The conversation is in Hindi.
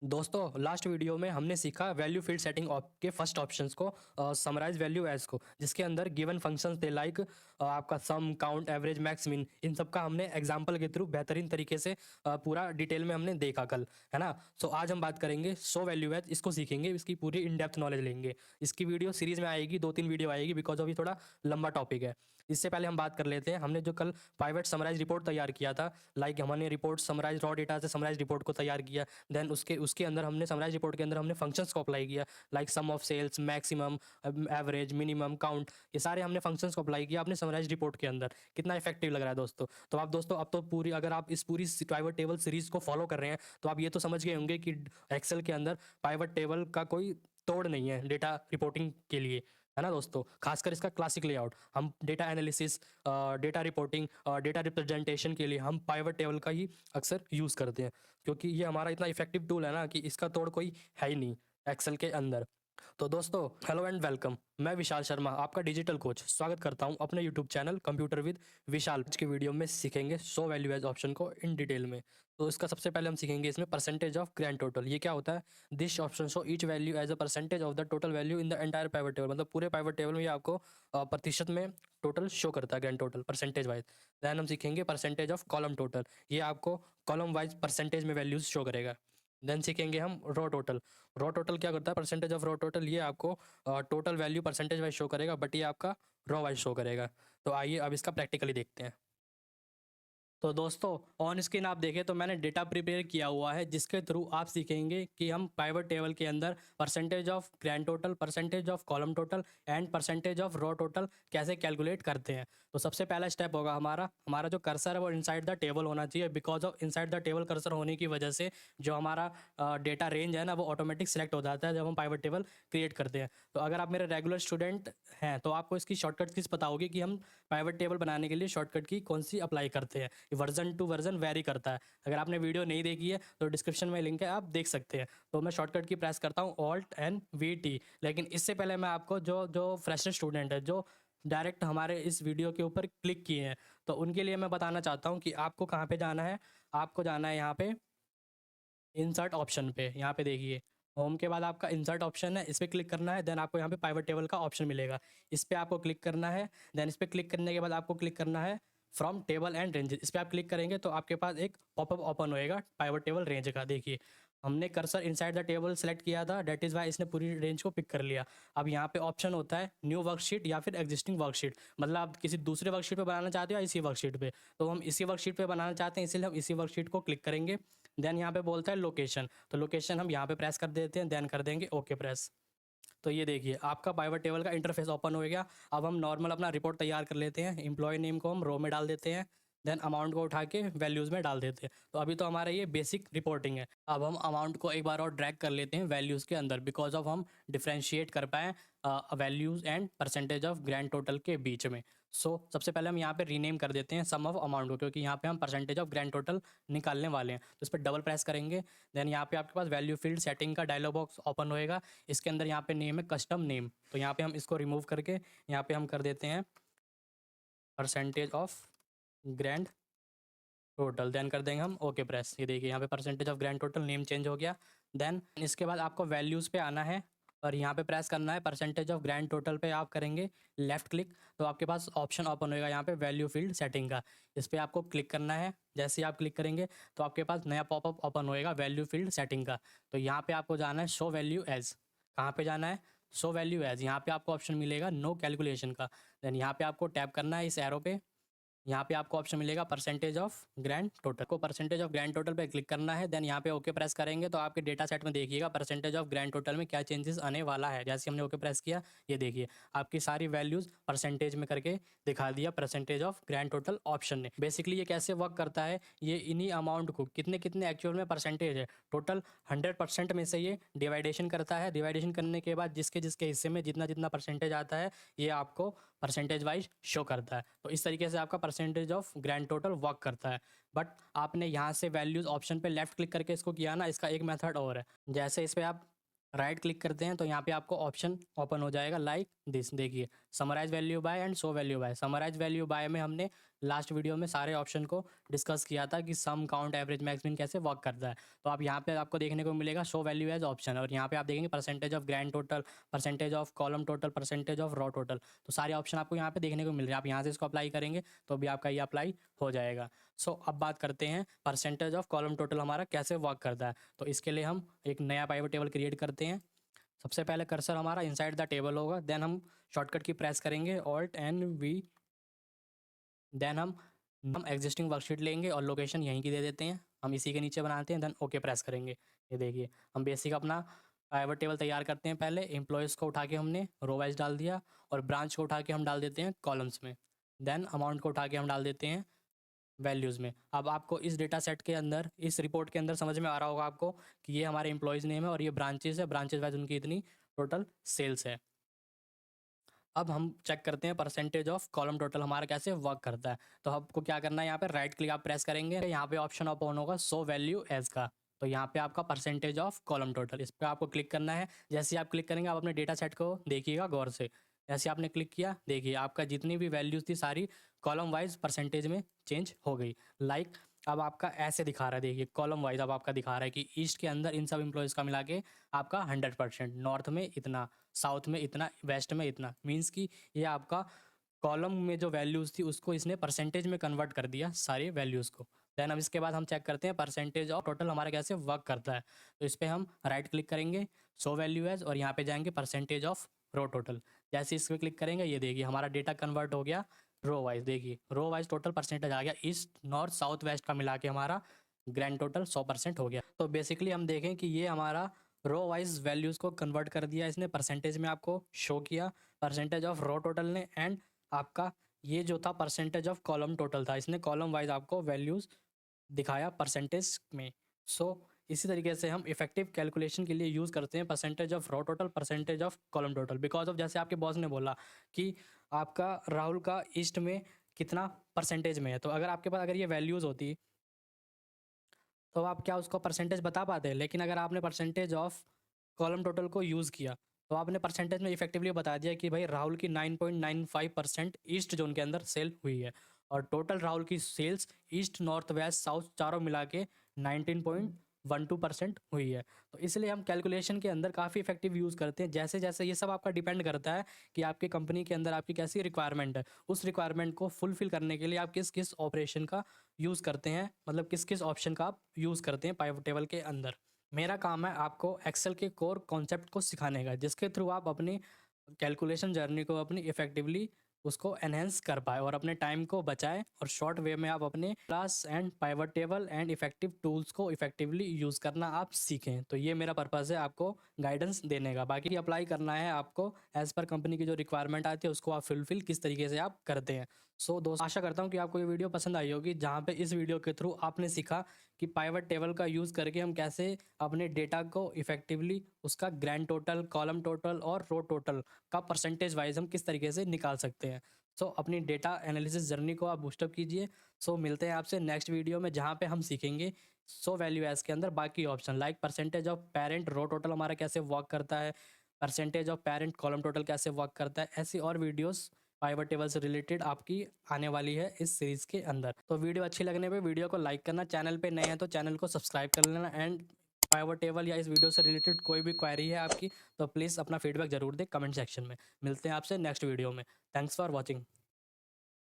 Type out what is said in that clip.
दोस्तों लास्ट वीडियो में हमने सीखा वैल्यू फील्ड सेटिंग के फर्स्ट ऑप्शंस को समराइज वैल्यू एज को, जिसके अंदर गिवन फंक्शंस थे लाइक आपका सम काउंट एवरेज मैक्स मिन। इन सब का हमने एग्जांपल के थ्रू बेहतरीन तरीके से पूरा डिटेल में हमने देखा कल, है ना। सो आज हम बात करेंगे शो वैल्यू एज, इसको सीखेंगे, इसकी पूरी इन डेप्थ नॉलेज लेंगे। इसकी वीडियो सीरीज में आएगी, 2-3 वीडियो आएगी बिकॉज ऑफ ये थोड़ा लंबा टॉपिक है। इससे पहले हम बात कर लेते हैं, हमने जो कल पाइवट समराइज रिपोर्ट तैयार किया था, लाइक हमने रिपोर्ट समराइज रॉ डेटा से समराइज रिपोर्ट को तैयार किया। देन उसके उसके अंदर हमने समराइज रिपोर्ट के अंदर हमने फंक्शंस को अप्लाई किया, like some of sales, maximum, average, minimum, count. ये सारे हमने फंक्शंस को अप्लाई किया अपने समराइज रिपोर्ट के अंदर। कितना इफेक्टिव लग रहा है दोस्तों? तो आप दोस्तों अब तो पूरी, अगर आप इस पूरी पाइवट टेबल सीरीज को फॉलो कर रहे हैं तो आप ये तो समझ गए होंगे कि एक्सेल के अंदर पाइवट टेबल का कोई तोड़ नहीं है डेटा रिपोर्टिंग के लिए, है ना दोस्तों। खासकर इसका क्लासिक लेआउट, हम data analysis, data reporting, data representation के लिए हम पाइवट टेबल का ही अक्सर यूज़ करते हैं, क्योंकि ये हमारा इतना इफेक्टिव टूल है ना कि इसका तोड़ कोई है ही नहीं एक्सेल के अंदर। तो दोस्तों हेलो एंड वेलकम, मैं विशाल शर्मा, आपका डिजिटल कोच, स्वागत करता हूं अपने यूट्यूब चैनल कंप्यूटर विद विशाल। आज की वीडियो में सीखेंगे शो वैल्यू एज ऑप्शन को इन डिटेल में। तो इसका सबसे पहले हम सीखेंगे इसमें परसेंटेज ऑफ ग्रैंड टोटल। ये क्या होता है? This option show each value as a percentage of the total value in the entire pivot table. मतलब पूरे पाइवट टेबल में ये आपको प्रतिशत में टोटल शो करता है, grand total percentage wise. Then हम सीखेंगे परसेंटेज ऑफ कॉलम टोटल, ये आपको कॉलम वाइज परसेंटेज में वैल्यूज शो करेगा। देन सीखेंगे हम रॉ टोटल। रॉ टोटल क्या करता है? परसेंटेज ऑफ रॉ टोटल, ये आपको total value percentage wise show करेगा, बट ये आपका रॉ वाइज शो करेगा। तो आइए अब इसका प्रैक्टिकली देखते हैं। तो दोस्तों ऑन स्क्रीन आप देखें तो मैंने डेटा प्रिपेयर किया हुआ है, जिसके थ्रू आप सीखेंगे कि हम पाइवट टेबल के अंदर percentage of grand total, percentage of column total and percentage of raw total कैसे कैलकुलेट करते हैं। तो सबसे पहला स्टेप होगा हमारा हमारा जो कर्सर है वो इनसाइड द टेबल होना चाहिए। Because of inside the table cursor होने की वजह से जो हमारा डेटा रेंज है ना, वो ऑटोमेटिक सेलेक्ट हो जाता है जब हम पाइवट टेबल क्रिएट करते हैं। तो अगर आप मेरे रेगुलर स्टूडेंट हैं तो आपको इसकी शॉर्टकट कीज पता होगी कि हम पाइवट टेबल बनाने के लिए शॉर्टकट की कौन सी अप्लाई करते हैं। वर्जन टू वर्जन वेरी करता है। अगर आपने वीडियो नहीं देखी है तो डिस्क्रिप्शन में लिंक है, आप देख सकते हैं। तो मैं शॉर्टकट की प्रेस करता हूँ ऑल्ट एंड वी। लेकिन इससे पहले मैं आपको जो जो फ्रेशर स्टूडेंट है, जो डायरेक्ट हमारे इस वीडियो के ऊपर क्लिक किए हैं, तो उनके लिए मैं बताना चाहता हूँ कि आपको कहाँ पे जाना है। आपको जाना है यहाँ पे इंसर्ट ऑप्शन पे। यहाँ पे देखिए होम के बाद आपका इंसर्ट ऑप्शन है, इस पर क्लिक करना है। देन आपको यहाँ पे पाइवट टेबल का ऑप्शन मिलेगा, इस पर आपको क्लिक करना है। देन इस पर क्लिक करने के बाद आपको क्लिक करना है फ्रॉम टेबल एंड रेंज। इस पर आप क्लिक करेंगे तो आपके पास एक पॉपअप ओपन होएगा पाइवट टेबल रेंज का। देखिए हमने cursor inside the table select किया था, डेट इज़ वाई इसने पूरी रेंज को पिक कर लिया। अब यहाँ पे ऑप्शन होता है न्यू वर्कशीट या फिर एग्जिस्टिंग वर्कशीट, मतलब आप किसी दूसरे वर्कशीट पे बनाना चाहते हो या इसी वर्कशीट पे। तो हम इसी वर्कशीट पे बनाना चाहते हैं, इसलिए हम इसी वर्कशीट को क्लिक करेंगे। देन यहाँ पे बोलता है लोकेशन, तो लोकेशन हम यहाँ पे प्रेस कर देते हैं, देन कर देंगे ओके प्रेस। तो ये देखिए आपका पाइवट टेबल का इंटरफेस ओपन हो गया। अब हम नॉर्मल अपना रिपोर्ट तैयार कर लेते हैं। एम्प्लॉय नेम को हम रो में डाल देते हैं, देन अमाउंट को उठा के वैल्यूज़ में डाल देते हैं। तो अभी तो हमारा ये बेसिक रिपोर्टिंग है। अब हम अमाउंट को एक बार और ड्रैग कर लेते हैं वैल्यूज़ के अंदर, बिकॉज ऑफ हम डिफ्रेंशिएट कर पाएँ values and percentage of grand total के बीच में। सबसे पहले हम यहाँ पे रीनेम कर देते हैं सम ऑफ अमाउंट को, क्योंकि यहाँ पे हम परसेंटेज ऑफ ग्रैंड टोटल निकालने वाले हैं। तो इस पर डबल प्रेस करेंगे। देन यहाँ पे आपके पास वैल्यू फील्ड सेटिंग का डायलॉग बॉक्स ओपन होएगा। इसके अंदर यहाँ पे नेम है कस्टम नेम, तो यहाँ पे हम इसको रिमूव करके यहाँ पे हम कर देते हैं percentage of grand total. Then कर देंगे हम ओके प्रेस। ये देखिए यहाँ पे percentage of grand total name change हो गया। देन इसके बाद आपको वैल्यूज़ पे आना है और यहाँ पे प्रेस करना है परसेंटेज ऑफ ग्रैंड टोटल पे आप करेंगे लेफ्ट क्लिक, तो आपके पास ऑप्शन ओपन होएगा यहाँ पे वैल्यू फील्ड सेटिंग का। इस पर आपको क्लिक करना है। जैसे ही आप क्लिक करेंगे तो आपके पास नया पॉपअप ओपन होएगा वैल्यू फील्ड सेटिंग का। तो यहाँ पे आपको जाना है शो वैल्यू एज। कहाँ पे जाना है? Show value as. यहाँ पे आपको ऑप्शन मिलेगा नो कैलकुलेशन का। देन यहाँ पे आपको टैप करना है इस एरो पे। यहाँ पे आपको ऑप्शन मिलेगा परसेंटेज ऑफ ग्रैंड टोटल, को परसेंटेज ऑफ ग्रैंड टोटल पे क्लिक करना है। देन यहाँ पे ओके प्रेस करेंगे तो आपके डेटा सेट में देखिएगा परसेंटेज ऑफ ग्रैंड टोटल में क्या चेंजेस आने वाला है। जैसे हमने ओके प्रेस किया, ये देखिए आपकी सारी वैल्यूज परसेंटेज में करके दिखा दिया percentage of grand total option ने। बेसिकली ये कैसे वर्क करता है, ये इन्हीं अमाउंट को कितने कितने एक्चुअल में परसेंटेज है टोटल 100% में से ये डिवाइडेशन करता है। डिवाइडेशन करने के बाद जिसके जिसके हिस्से में जितना जितना परसेंटेज आता है ये आपको परसेंटेज वाइज शो करता है। तो इस तरीके से आपका percentage of grand total work करता है। बट आपने यहाँ से वैल्यूज़ ऑप्शन पे लेफ्ट क्लिक करके इसको किया ना, इसका एक मेथड और है। जैसे इस पर आप राइट क्लिक करते हैं तो यहाँ पे आपको ऑप्शन ओपन हो जाएगा लाइक दिस। देखिए summarize value by and show value by. Summarize value by में हमने लास्ट वीडियो में सारे ऑप्शन को डिस्कस किया था कि सम, काउंट, एवरेज, मैक्स, मिन कैसे वर्क करता है। तो आप यहाँ पे आपको देखने को मिलेगा शो वैल्यू एज ऑप्शन, और यहाँ पे आप देखेंगे percentage of grand total, percentage of column total, percentage of raw total. तो सारे ऑप्शन आपको यहाँ पे देखने को मिल रहे हैं। आप यहाँ से इसको अप्लाई करेंगे तो भी आपका ये अप्लाई हो जाएगा। सो अब बात करते हैं परसेंटेज ऑफ कॉलम टोटल हमारा कैसे वर्क करता है। तो इसके लिए हम एक नया पाइवट टेबल क्रिएट करते हैं। सबसे पहले कर्सर हमारा इनसाइड द टेबल होगा, देन हम शॉर्टकट की प्रेस करेंगे ऑल्ट एंड वी, देन हम एग्जिस्टिंग वर्कशीट लेंगे और लोकेशन यहीं की दे देते हैं, हम इसी के नीचे बनाते हैं, देन ओके प्रेस करेंगे। ये देखिए हम बेसिक अपना पाइवट टेबल तैयार करते हैं। पहले एम्प्लॉयज़ को उठा के हमने रो वाइज डाल दिया और ब्रांच को उठा के हम डाल देते हैं कॉलम्स में, देन अमाउंट को उठा के हम डाल देते हैं वैल्यूज़ में। अब आपको इस डेटा सेट के अंदर, इस रिपोर्ट के अंदर समझ में आ रहा होगा आपको कि ये हमारे एम्प्लॉयज़ नेम है और ये ब्रांचेस है, ब्रांचेस वाइज उनकी इतनी टोटल सेल्स है। अब हम चेक करते हैं परसेंटेज ऑफ कॉलम टोटल हमारा कैसे वर्क करता है। तो आपको क्या करना है, यहाँ पे राइट क्लिक आप प्रेस करेंगे, यहाँ पे ऑप्शन ओपन होगा शो वैल्यू एज का। तो यहाँ पे आपका परसेंटेज ऑफ कॉलम टोटल, इस पर आपको क्लिक करना है। जैसे ही आप क्लिक करेंगे आप अपने डेटा सेट को देखिएगा गौर से। जैसे आपने क्लिक किया, देखिए आपका जितनी भी वैल्यूज़ थी सारी कॉलम वाइज परसेंटेज में चेंज हो गई। लाइक अब आपका ऐसे दिखा रहा है, देखिए कॉलम वाइज अब आपका दिखा रहा है कि ईस्ट के अंदर इन सब एम्प्लॉयज़ का मिला के आपका 100%, नॉर्थ में इतना, साउथ में इतना, वेस्ट में इतना, मीन्स कि ये आपका कॉलम में जो वैल्यूज़ थी उसको इसने परसेंटेज में कन्वर्ट कर दिया सारी वैल्यूज़ को। देन अब इसके बाद हम चेक करते हैं परसेंटेज ऑफ टोटल हमारा कैसे वर्क करता है। तो इस पर हम राइट क्लिक करेंगे, शो वैल्यू एज, और यहाँ पे जाएंगे परसेंटेज ऑफ रो टोटल। जैसे इस पर क्लिक करेंगे, ये देखिए हमारा डेटा कन्वर्ट हो गया रो वाइज। देखिए रो वाइज टोटल परसेंटेज आ गया, ईस्ट, नॉर्थ, साउथ, वेस्ट का मिला के हमारा ग्रैंड टोटल 100% हो गया। तो बेसिकली हम देखें कि ये हमारा रो वाइज वैल्यूज़ को कन्वर्ट कर दिया इसने, परसेंटेज में आपको शो किया, परसेंटेज ऑफ रो टोटल ने, एंड आपका ये जो था परसेंटेज ऑफ कॉलम टोटल था, इसने कॉलम वाइज आपको वैल्यूज़ दिखाया परसेंटेज में। सो इसी तरीके से हम इफेक्टिव कैलकुलेशन के लिए यूज़ करते हैं percentage of row total, percentage of column total. Because of जैसे आपके बॉस ने बोला कि आपका राहुल का ईस्ट में कितना परसेंटेज में है, तो अगर आपके पास अगर ये वैल्यूज़ होती तो आप क्या उसको परसेंटेज बता पाते। लेकिन अगर आपने परसेंटेज ऑफ कॉलम टोटल को यूज़ किया तो आपने परसेंटेज में इफेक्टिवली बता दिया कि भाई राहुल की 9.95% ईस्ट जोन के अंदर सेल हुई है, और टोटल राहुल की sales east, north, west, south चारों मिला के 19.12% हुई है। तो इसलिए हम कैलकुलेशन के अंदर काफ़ी इफेक्टिव यूज़ करते हैं। जैसे जैसे ये सब आपका डिपेंड करता है कि आपकी कंपनी के अंदर आपकी कैसी रिक्वायरमेंट है, उस रिक्वायरमेंट को फुलफिल करने के लिए आप किस किस ऑपरेशन का यूज़ करते हैं, मतलब किस किस ऑप्शन का आप यूज़ करते हैं पाइवट टेबल के अंदर। मेरा काम है आपको एक्सेल के कोर कॉन्सेप्ट को सिखाने का, जिसके थ्रू आप अपनी कैलकुलेशन जर्नी को अपनी इफेक्टिवली उसको एनहेंस कर पाए और अपने टाइम को बचाए, और शॉर्ट वे में आप अपने class and pivot table and effective tools को इफेक्टिवली यूज़ करना आप सीखें। तो ये मेरा पर्पज़ है आपको गाइडेंस देने का। बाकी अप्लाई करना है आपको एज़ पर कंपनी की जो रिक्वायरमेंट आती है उसको आप फुलफिल किस तरीके से आप करते हैं। सो दोस्त, आशा करता हूँ कि आपको ये वीडियो पसंद आई होगी, जहाँ पे इस वीडियो के थ्रू आपने सीखा कि पाइवट टेबल का यूज़ करके हम कैसे अपने डेटा को इफेक्टिवली उसका ग्रैंड टोटल, कॉलम टोटल और रो टोटल का परसेंटेज वाइज हम किस तरीके से निकाल सकते हैं। सो अपनी डेटा एनालिसिस जर्नी को आप बूस्टअप कीजिए। सो मिलते हैं आपसे नेक्स्ट वीडियो में, जहाँ पे हम सीखेंगे सो वैल्यू एज के अंदर बाकी option like percentage of parent row total हमारा कैसे वर्क करता है, percentage of parent column total कैसे वर्क करता है। ऐसी और वीडियोस पाइवट टेबल से रिलेटेड आपकी आने वाली है इस सीरीज़ के अंदर। तो वीडियो अच्छी लगने पे वीडियो को लाइक करना, चैनल पे नए हैं तो चैनल को सब्सक्राइब कर लेना, एंड पाइवट टेबल या इस वीडियो से रिलेटेड कोई भी क्वेरी है आपकी तो प्लीज़ अपना फीडबैक ज़रूर दें कमेंट सेक्शन में। मिलते हैं आपसे नेक्स्ट वीडियो में। Thanks for watching.